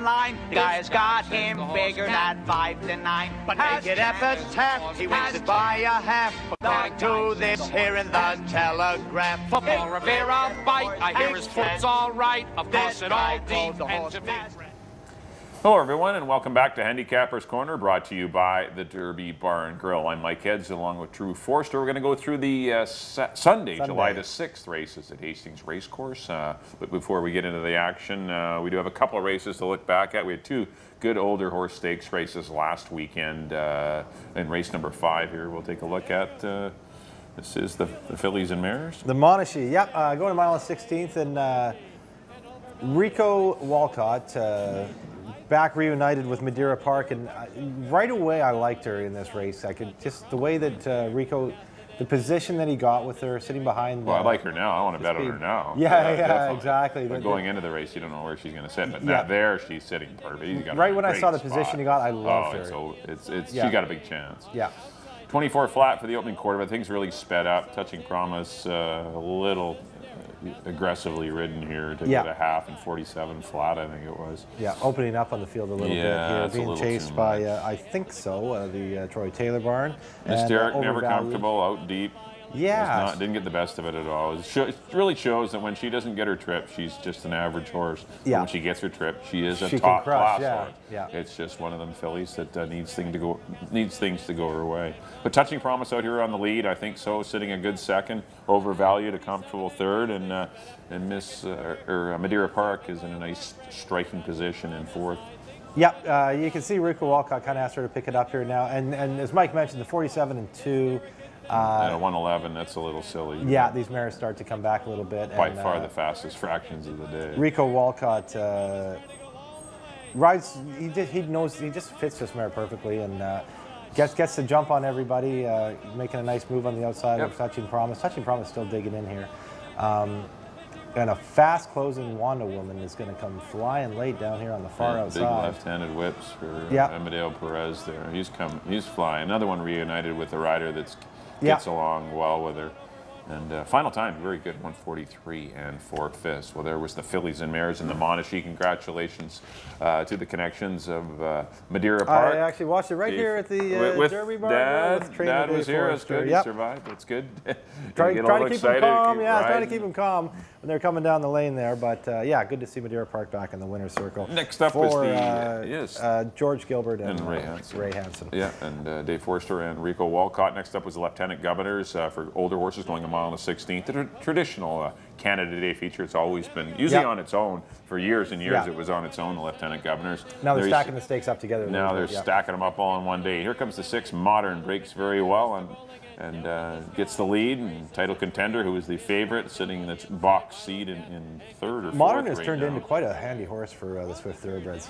line. The guy's got him figured at 5 to 9. But make it epitaph, he wins it by a half. According to this here in the Telegraph. Football Rivera bite, I hear his foot's all right. Of course it all depends if it's... Hello everyone and welcome back to Handicapper's Corner, brought to you by the Derby Bar and Grill. I'm Mike Heads along with Drew Forster. We're going to go through the Sunday, July the 6th races at Hastings Racecourse. But before we get into the action, we do have a couple of races to look back at. We had two good older horse stakes races last weekend. In race number 5 here, we'll take a look at. This is the Fillies and Mares. The Monashee, yep, going to mile 16th, and Rico Walcott back reunited with Madeira Park, and right away I liked her in this race. I could just, the way that Rico, the position that he got with her, sitting behind. Well, I like her now. I want to bet on her now. Yeah, exactly. But going into the race, you don't know where she's going to sit. But now there, she's sitting perfect. Right when I saw the position he got, I loved her. So she got a big chance. Yeah. 24 flat for the opening quarter, but things really sped up. Touching Promise a little aggressively ridden here to get a half and 47 flat, I think it was. Yeah, opening up on the field a little bit here, being chased by, I think so, the Troy Taylor barn. Miss Derrick, never comfortable, out deep. Yeah. Didn't get the best of it at all. It really shows that when she doesn't get her trip, she's just an average horse. Yeah. When she gets her trip, she is a top class horse. Yeah. It's just one of them fillies that needs things to go her way. But Touching Promise out here on the lead, I think so, sitting a good second, overvalued, a comfortable third, and Madeira Park is in a nice striking position in fourth. Yep, you can see Rico Walcott kind of asked her to pick it up here now, and as Mike mentioned, the 47 and 2. And a 111, that's a little silly. Yeah, these mares start to come back a little bit. By far the fastest fractions of the day. Rico Walcott rides. He just fits this mare perfectly, and gets the jump on everybody, making a nice move on the outside of Touching Promise. Touching Promise still digging in here. And a fast closing Wanda Woman is going to come flying late down here on the far outside. Big left-handed whips for Amadeo Perez there. He's flying. Another one reunited with a rider that gets along well with her. And final time, very good, 143 and 4/5. Well, there was the Fillies and Mares and the Monashee. Congratulations to the connections of Madeira Park. I actually watched it right here at the Derby Bar. Dad was here. That's good. He survived. That's good. Trying to keep him calm. Trying to keep him calm when they're coming down the lane there. But good to see Madeira Park back in the winner's circle. Next up was the George Gilbert and Ray Hansen. Ray Hansen. Yeah, and Dave Forster and Rico Walcott. Next up was the Lieutenant Governors for older horses going a mile and 16th. The traditional Canada Day feature. It's always been usually on its own for years and years. It was on its own. The Lieutenant Governors. Now they're stacking the stakes up together. Now they're stacking them up all in one day. Here comes the 6 Modern, breaks very well and gets the lead. And Title Contender, who is the favorite, sitting in the box seat in third or fourth. Modern has turned into quite a handy horse for the Swift Thoroughbreds.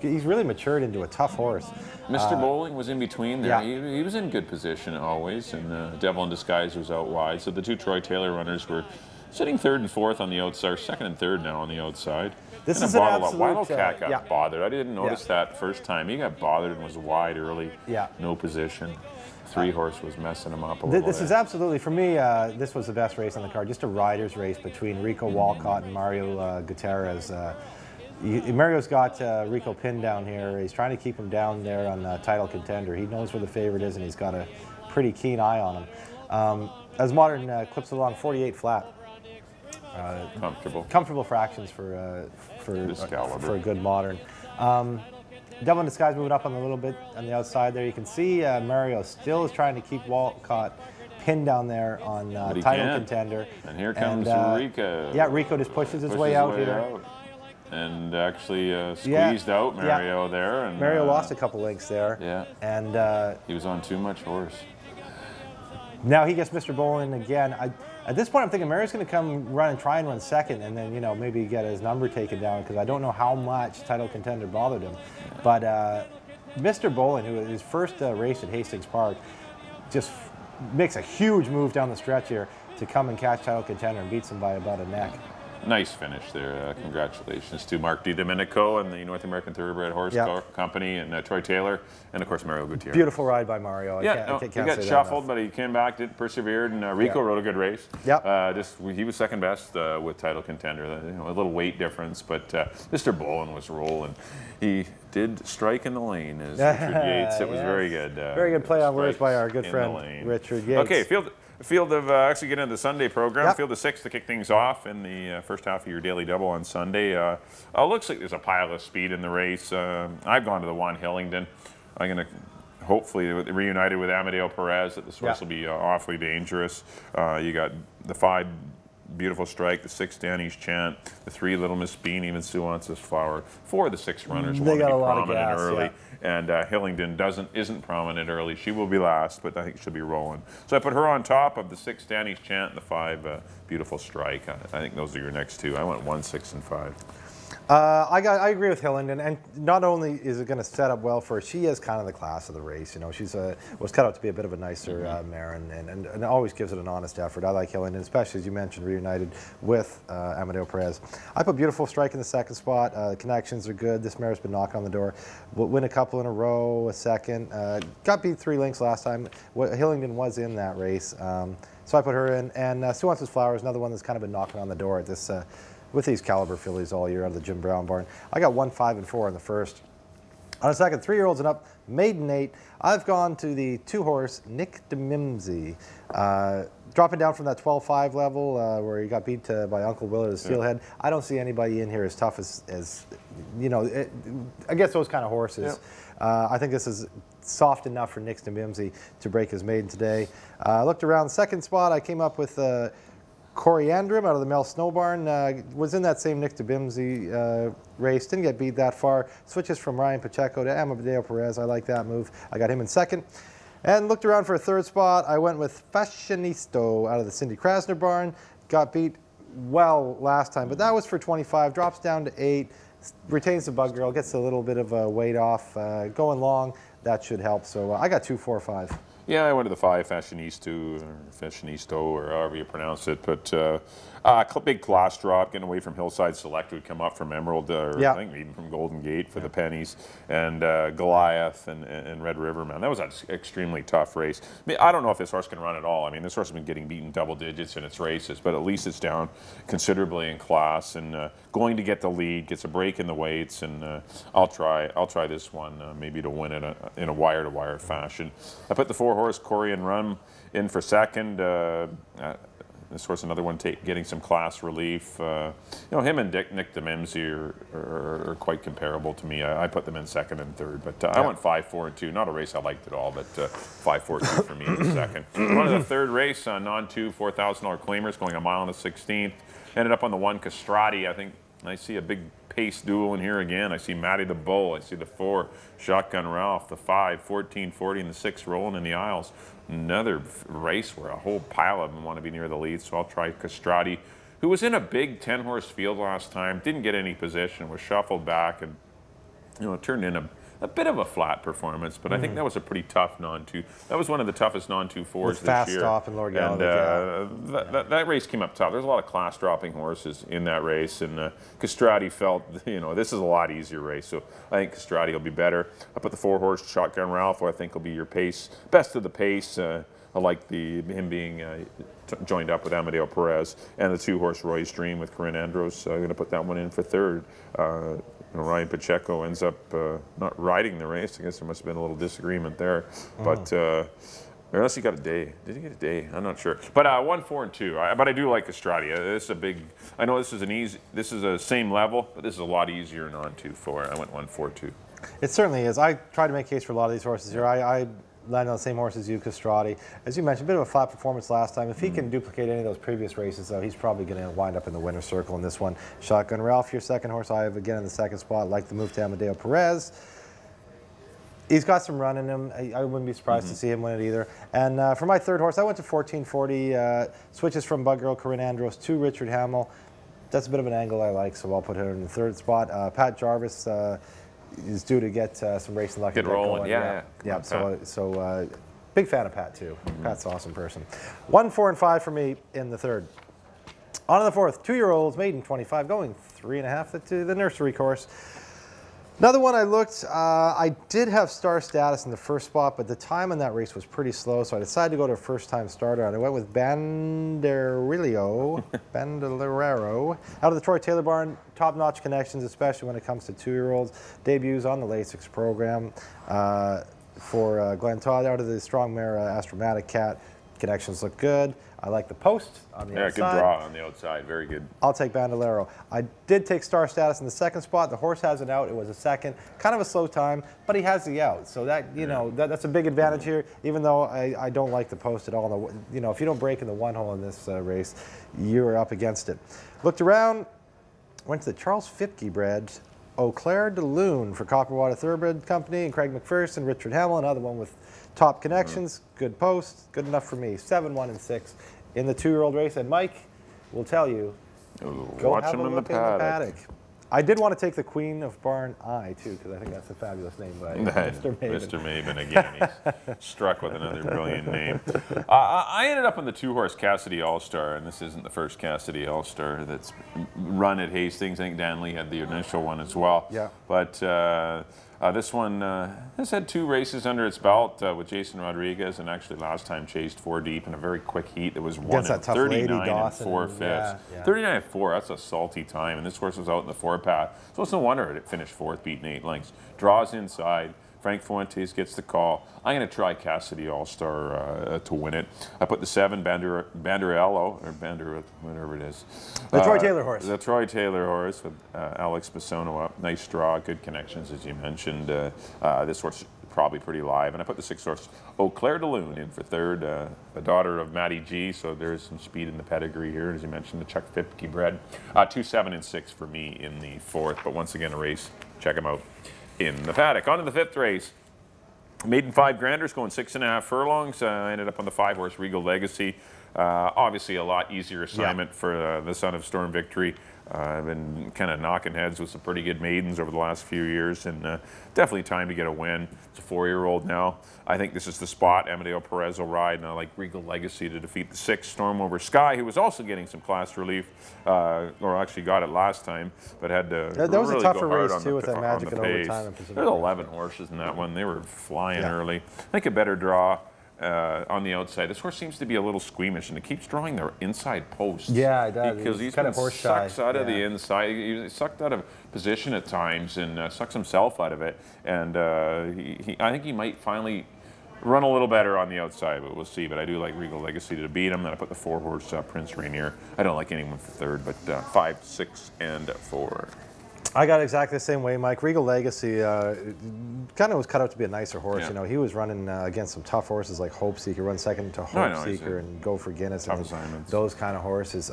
He's really matured into a tough horse. Mr. Bowling was in between there. He was in good position always, and Devil in Disguise was out wide. So the two Troy Taylor runners were sitting third and fourth on the outside, second and third now on the outside. This is an absolute... Wildcat got bothered. I didn't notice that first time. He got bothered and was wide early. No position. 3-horse was messing him up a little bit. This is absolutely, for me, this was the best race on the card. Just a rider's race between Rico Walcott and Mario Gutierrez. Mario's got Rico pinned down here. He's trying to keep him down there on Title Contender. He knows where the favorite is, and he's got a pretty keen eye on him. As Modern clips along 48 flat. Comfortable fractions for a good Modern. Devil in Disguise moving up on a little bit on the outside there. You can see Mario still is trying to keep Walcott pinned down there on Title Contender. And here comes Rico. Yeah, Rico just pushes his way out here. And actually squeezed out Mario there. And Mario lost a couple lengths there. Yeah. And he was on too much horse. Now he gets Mr. Bowling again. At this point, I'm thinking Mario's going to come try and run second, and then maybe get his number taken down, because I don't know how much Title Contender bothered him. But Mr. Bowling, who his first race at Hastings Park, just makes a huge move down the stretch here to come and catch Title Contender and beats him by about a neck. Nice finish there. Congratulations to Mark DiDomenico and the North American Thoroughbred Horse Company, and Troy Taylor, and of course Mario Gutierrez. Beautiful ride by Mario. He got shuffled, but he came back, persevered, and Rico rode a good race. He was second best with title contender. A little weight difference, but Mr. Bolin was rolling. He did strike in the lane, as Richard Yates. It was very good. Very good play on words by our good friend Richard Yates. Okay, field of actually getting into the Sunday program. Field of 6 to kick things off in the first half of your daily double on Sunday. Looks like there's a pile of speed in the race. I've gone to the one Hillingdon. I'm going to hopefully reunited with Amadeo Perez. That this horse will be awfully dangerous. You got the 5 Beautiful Strike, the 6 Danny's Chant, the 3 Little Miss Bean, even Suance's Flower. 4 of the 6 runners want to be prominent early. And Hillingdon isn't prominent early. She will be last, but I think she'll be rolling. So I put her on top of the 6 Danny's Chant and the 5 Beautiful Strike. I think those are your next 2. I went 1, 6, and 5. I agree with Hillingdon, and not only is it going to set up well for her, she is kind of the class of the race. You know, she's was cut out to be a bit of a nicer mare, and always gives it an honest effort. I like Hillingdon, especially as you mentioned, reunited with Amadeo Perez. I put Beautiful Strike in the second spot. Connections are good. This mare's been knocking on the door. Will win a couple in a row, a second. Got beat 3 lengths last time. Hillingdon was in that race, so I put her in. And Suance's Flower is another one that's kind of been knocking on the door at this. With these caliber fillies all year out of the Jim Brown barn. I got 1, 5, and 4 on the first. On the second, 3-year-olds and up, maiden 8. I've gone to the 2-horse Nick DeMimsey. Dropping down from that 12-5 level where he got beat by Uncle Willard as Steelhead. I don't see anybody in here as tough as you know, I guess those kind of horses. I think this is soft enough for Nick DeMimsey to break his maiden today. I looked around the second spot. I came up with Coriandrum out of the Mel Snow Barn, was in that same Nick DeBimsey race, didn't get beat that far. Switches from Ryan Pacheco to Amadeo Perez. I like that move. I got him in second. And looked around for a third spot. I went with Fashionista out of the Cindy Krasner Barn. Got beat well last time, but that was for 25. Drops down to 8. Retains the Bug Girl. Gets a little bit of a weight off. Going long, that should help. So I got 2, 4, 5. Yeah, I went to the 5 Fashionista, or however you pronounce it. But big class drop, getting away from Hillside Select, would come up from Emerald, or I think even from Golden Gate for the pennies, and Goliath and Red River, man. That was an extremely tough race. I mean, I don't know if this horse can run at all. I mean, this horse has been getting beaten double digits in its races, but at least it's down considerably in class and going to get the lead, gets a break in the weights, and I'll try this one maybe to win it in a wire-to-wire fashion. I put the 4-horse Corian Run in for second. This horse, another one getting some class relief. You know, him and Nick DeMimsey are quite comparable to me. I put them in second and third, but I went 5, 4, and 2. Not a race I liked at all, but 5, 4, 2 for me in the second. One of the third race, non-2, $4,000 claimers, going a mile and a 16th. Ended up on the 1 Castrati. I think I see a big pace duel in here again. I see Matty the Bull. I see the 4 Shotgun Ralph, the 5 1440, and the 6 Rolling in the Isles. Another race where a whole pile of them want to be near the lead, so I'll try Castrati, who was in a big 10-horse field last time, didn't get any position, was shuffled back, and it turned in a bit of a flat performance, but I think that was a pretty tough non-2. That was one of the toughest non-2 fours this year. Fast Stop and Lord Gallagher. That race came up tough. There's a lot of class-dropping horses in that race, and Castrati felt, this is a lot easier race, so I think Castrati will be better. I put the 4-horse Shotgun Ralph, who I think will be your pace, best of the pace. I like him being joined up with Amadeo Perez, and the 2-horse Roy's Dream with Corinne Andros. I'm going to put that one in for third. Ryan Pacheco ends up not riding the race. I guess there must have been a little disagreement there. But unless he got a day. Did he get a day? I'm not sure. But 1, 4, and 2. But I do like Castrati. This is a big. I know this is this is a same level, but this is a lot easier non-2 4. I went 1, 4, 2. It certainly is. I try to make a case for a lot of these horses here. I landed on the same horse as you, Castrati. As you mentioned, a bit of a flat performance last time. If he can duplicate any of those previous races, though, he's probably going to wind up in the winner's circle in this one. Shotgun Ralph, your second horse. I have again in the second spot. Like the move to Amadeo Perez. He's got some run in him. I wouldn't be surprised to see him win it either. And for my third horse, I went to 1440. Switches from Bug Girl Corinne Andros to Richard Hamill. That's a bit of an angle I like, so I'll put her in the third spot. Pat Jarvis is due to get some racing luck. Get rolling, yeah. So big fan of Pat too. Pat's an awesome person. 1, 4, and 5 for me in the third. On to the fourth, 2-year-olds, maiden 25, going 3.5 to the nursery course. Another one I looked, I did have star status in the first spot, but the time in that race was pretty slow, so I decided to go to a first-time starter, and I went with Banderillero out of the Troy Taylor barn. Top-notch connections, especially when it comes to 2-year-olds. Debuts on the Lasix program for Glenn Todd out of the Strong Mare Astromatic Cat. Connections look good. I like the post on the outside. Yeah, good draw on the outside. Very good. I'll take Bandolero. I did take star status in the second spot. The horse has an out. It was a second. Kind of a slow time, but he has the out. So that, you know, that's a big advantage here, even though I don't like the post at all. You know, if you don't break in the 1 hole in this race, you're up against it. Looked around, went to the Charles Fipke bred Eau Claire de Lune for Copperwater Thoroughbred Company, and Craig McPherson, Richard Hamill, another one with top connections, good post, good enough for me. 7, 1, and 6 in the 2-year-old race. And Mike will tell you, go watch have him a in the look paddock. I did want to take the Queen of Barn Eye too, because I think that's a fabulous name by Mr. Maven. Mr. Maven again. He's struck with another brilliant name. I ended up on the 2-horse Cassidy All-Star, and this isn't the first Cassidy All-Star that's run at Hastings. I think Dan Lee had the initial one as well. Yeah. But this one has had 2 races under its belt with Jason Rodriguez, and actually last time chased 4 deep in a very quick heat. It was won in 39 and 4/5. Yeah. 39 and 4, that's a salty time, and this horse was out in the 4-path. So it's no wonder it finished 4th, beaten 8 lengths. Draws inside. Frank Fuentes gets the call. I'm going to try Cassidy All-Star to win it. I put the 7, Banderello, or Bander, whatever it is. The Troy Taylor horse. The Troy Taylor horse with Alex Basono up. Nice draw, good connections, as you mentioned. This horse probably pretty live. And I put the 6-horse Eau Claire de Lune in for 3rd, a daughter of Matty G, so there's some speed in the pedigree here, as you mentioned, the Chuck Fipke bred. 2, 7, and 6 for me in the 4th, but once again a race. Check them out in the paddock. On to the 5th race. Maiden 5 granders going 6.5 furlongs. I ended up on the 5-horse Regal Legacy. Obviously a lot easier assignment for the son of Storm Victory. I've been kind of knocking heads with some pretty good maidens over the last few years, and definitely time to get a win. It's a 4-year-old now. I think this is the spot. Amadeo Perez will ride, and I like Regal Legacy to defeat the 6 Storm Over Sky, who was also getting some class relief, or actually got it last time, but had to that was really a tougher go hard race too, with that Magic and pace. Overtime. There's 11 horses in that one. They were flying early. I think a better draw. On the outside. This horse seems to be a little squeamish, and it keeps drawing their inside posts. Yeah, it does. Because he's kind been of horse sucked shy. out of the inside. He's sucked out of position at times and sucks himself out of it. And I think he might finally run a little better on the outside, but we'll see. But I do like Regal Legacy to beat him. Then I put the 4-horse Prince Rainier. I don't like anyone for 3rd, but 5, 6, and 4. I got exactly the same way, Mike. Regal Legacy kind of was cut out to be a nicer horse. Yeah. You know, he was running against some tough horses like Hope Seeker, run second to Hope Seeker and Go for Guinness, and those kind of horses.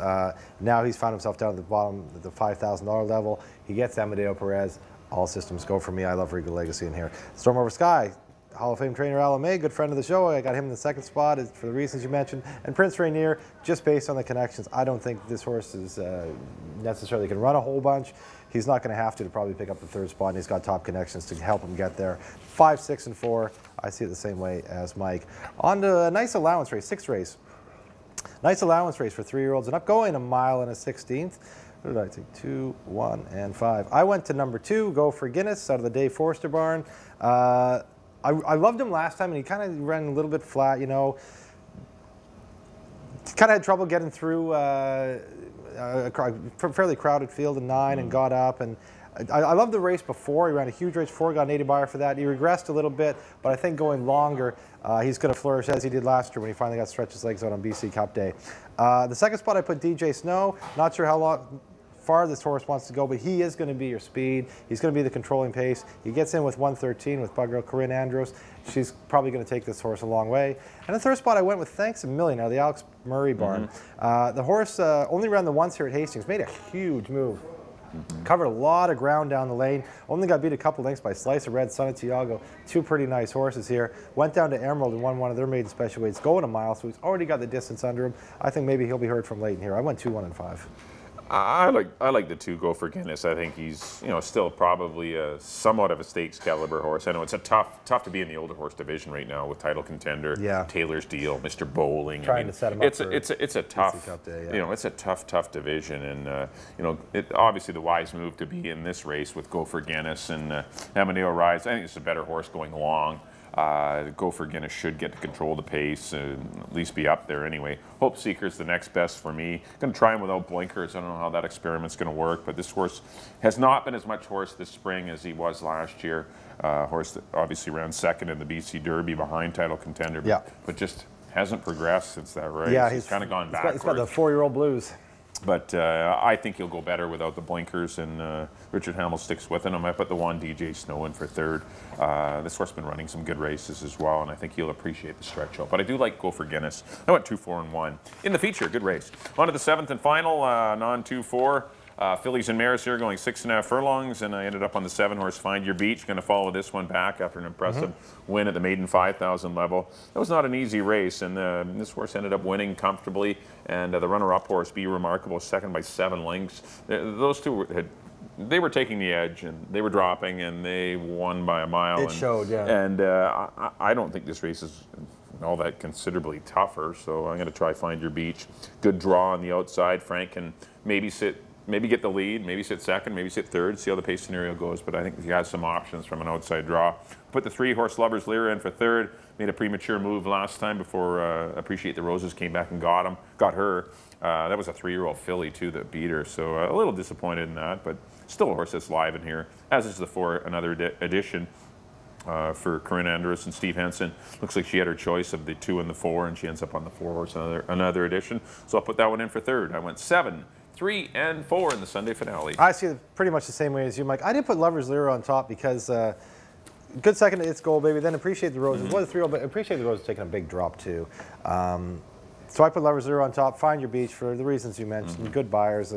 Now he's found himself down at the bottom, at the $5,000 level. He gets Amadeo Perez. All systems go for me. I love Regal Legacy in here. Storm Over Sky, Hall of Fame trainer Alan May, good friend of the show. I got him in the 2nd spot for the reasons you mentioned. And Prince Rainier, just based on the connections, I don't think this horse is necessarily can run a whole bunch. He's not going to have to probably pick up the 3rd spot, and he's got top connections to help him get there. 5, 6, and 4. I see it the same way as Mike. On to a nice allowance race, 6th race. Nice allowance race for 3-year-olds, and up going 1 mile and a 16th. What did I take? 2, 1, and 5. I went to number 2, Go for Guinness, out of the Dave Forster barn. I loved him last time, and he kind of ran a little bit flat, you know. Kind of had trouble getting through a fairly crowded field in 9 and got up. And I loved the race before. He ran a huge race before, got an 80 buyer for that. He regressed a little bit, but I think going longer, he's going to flourish as he did last year when he finally got stretched his legs out on BC Cup Day. The 2nd spot I put DJ Snow. Not sure how far this horse wants to go, but he is going to be your speed. He's going to be the controlling pace. He gets in with 113 with Bug Girl Corinne Andros. She's probably going to take this horse a long way. And the 3rd spot I went with Thanks a Million, out of the Alex Murray barn. The horse only ran the once here at Hastings, made a huge move. Covered a lot of ground down the lane. Only got beat a couple lengths by Slice of Red, Son of Tiago. 2 pretty nice horses here. Went down to Emerald and won one of their maiden special weights, going 1 mile, so he's already got the distance under him. I think maybe he'll be heard from late in here. I went 2, 1, and 5. I like the 2 Go for Guinness. I think he's still probably somewhat of a stakes caliber horse. I know it's a tough to be in the older horse division right now with title contender, Taylor's Deal, Mr. Bowling. Trying to set him up. It's a tough day, it's a tough division, and obviously the wise move to be in this race with Go for Guinness and Amadeo rides. I think it's a better horse going long. Go for Guinness should get to control the pace and at least be up there anyway. Hope Seeker's the next best for me. Going to try him without blinkers. I don't know how that experiment's going to work, but this horse has not been as much horse this spring as he was last year. Horse that obviously ran second in the BC Derby behind title contender, but just hasn't progressed since that race. Yeah, he's kind of gone backwards. He's got the 4-year-old blues. But I think he'll go better without the blinkers, and Richard Hamill sticks with him. I put the 1 DJ Snow in for 3rd. This horse has been running some good races as well, and I think he'll appreciate the stretch out. But I do like Go for Guinness. I went 2, 4, and 1. In the feature, good race. On to the 7th and final, non-2-4. Fillies and mares here going 6.5 furlongs, and I ended up on the 7-horse Find Your Beach. Going to follow this one back after an impressive win at the maiden 5,000 level. That was not an easy race, and this horse ended up winning comfortably. And the runner-up horse, Be Remarkable, second by 7 lengths. Those two they were taking the edge, and they were dropping, and they won by a mile. It showed, yeah. And I don't think this race is all that considerably tougher, so I'm going to try Find Your Beach. Good draw on the outside. Frank can maybe get the lead, maybe sit second, maybe sit third, see how the pace scenario goes, but I think he has some options from an outside draw. Put the 3-horse Lovers Lyra in for 3rd, made a premature move last time before Appreciate the Roses came back and got her. That was a 3-year-old filly too that beat her, so a little disappointed in that, but still a horse that's live in here, as is the 4, another edition. For Corinne Andrus and Steve Henson. Looks like she had her choice of the 2 and the 4, and she ends up on the 4-horse, another edition. So I'll put that one in for 3rd. I went 7, 3, and 4 in the Sunday finale. I see it pretty much the same way as you, Mike. I did put Lovers Lyra on top because good second to It's Gold Baby, then Appreciate the Roses. Was a 3-year-old, but Appreciate the Roses taking a big drop too. So I put Lovers Lyra on top, Find Your Beach for the reasons you mentioned. Good buyers,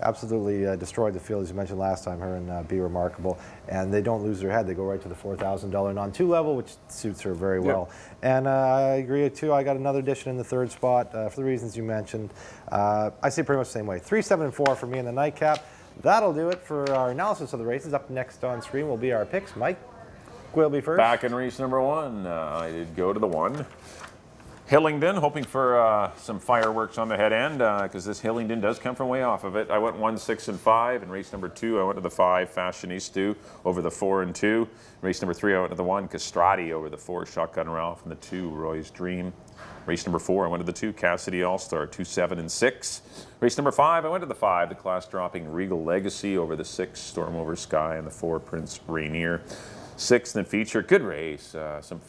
absolutely destroyed the field, as you mentioned last time, her and Be Remarkable. And they don't lose their head. They go right to the $4,000 non-2 level, which suits her very well. And I agree too. I got another edition in the 3rd spot for the reasons you mentioned. I see it pretty much the same way. 3, 7, and 4 for me in the nightcap. That'll do it for our analysis of the races. Up next on screen will be our picks. Mike will be first. Back in race number 1, I did go to the 1. Hillingdon, hoping for some fireworks on the head end, because this Hillingdon does come from way off of it. I went 1, 6, and 5. In race number 2, I went to the 5, Fashionista, over the 4 and 2. Race number 3, I went to the 1, Castrati, over the 4, Shotgun Ralph, and the 2, Roy's Dream. Race number 4, I went to the 2, Cassidy All-Star, 2, 7, and 6. Race number 5, I went to the 5, the class-dropping Regal Legacy, over the 6, Storm Over Sky, and the 4, Prince Rainier. 6th and feature, good race. Some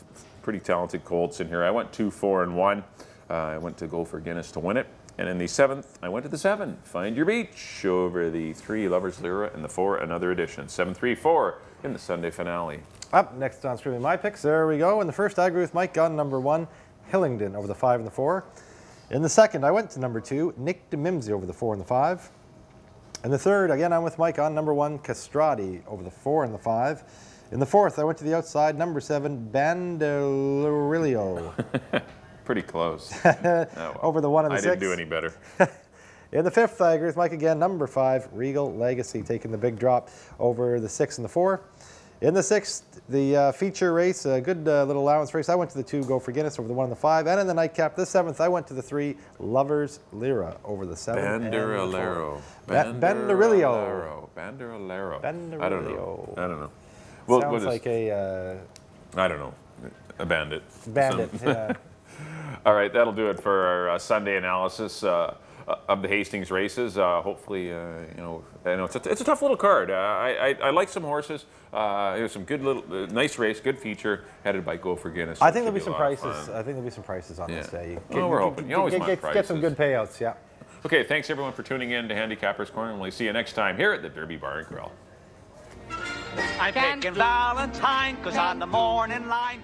pretty talented colts in here. I went 2, 4, and 1. I went to Go for Guinness to win it. And in the 7th, I went to the 7, Find Your Beach, over the 3, Lovers Lyra, and the 4, another edition. 7, 3, 4 in the Sunday finale. Up next on screen, my picks. There we go. In the first, I agree with Mike. Got number 1, Hillingdon, over the 5 and the 4. In the second, I went to number 2, Nick de Mimsy, over the 4 and the 5. In the third, again, I'm with Mike on number 1, Castrati, over the 4 and the 5. In the 4th, I went to the outside, number 7, Banderillo. Pretty close. Well, over the 1 and the 6. I didn't do any better. In the 5th, I agree with Mike again, number 5, Regal Legacy, taking the big drop over the 6 and the 4. In the 6th, the feature race, a good little allowance race, I went to the 2, Go for Guinness, over the 1 and the 5. And in the nightcap, the 7th, I went to the 3, Lovers Lyra, over the 7 Banderillo. Banderillo. Banderillo. I don't know. Sounds like a... I don't know. A bandit. Bandit, yeah. All right, that'll do it for our Sunday analysis of the Hastings races. Hopefully, I know it's a tough little card. I like some horses. It was some good little, nice race, good feature, headed by Go for Guinness. I think there'll be some prices. I think there'll be some prices on this day. We're hoping. You always want prices. Get some good payouts, yeah. Okay, thanks everyone for tuning in to Handicapper's Corner, and we'll see you next time here at the Derby Bar and Grill. I'm picking Valentine, 'cause on the morning line...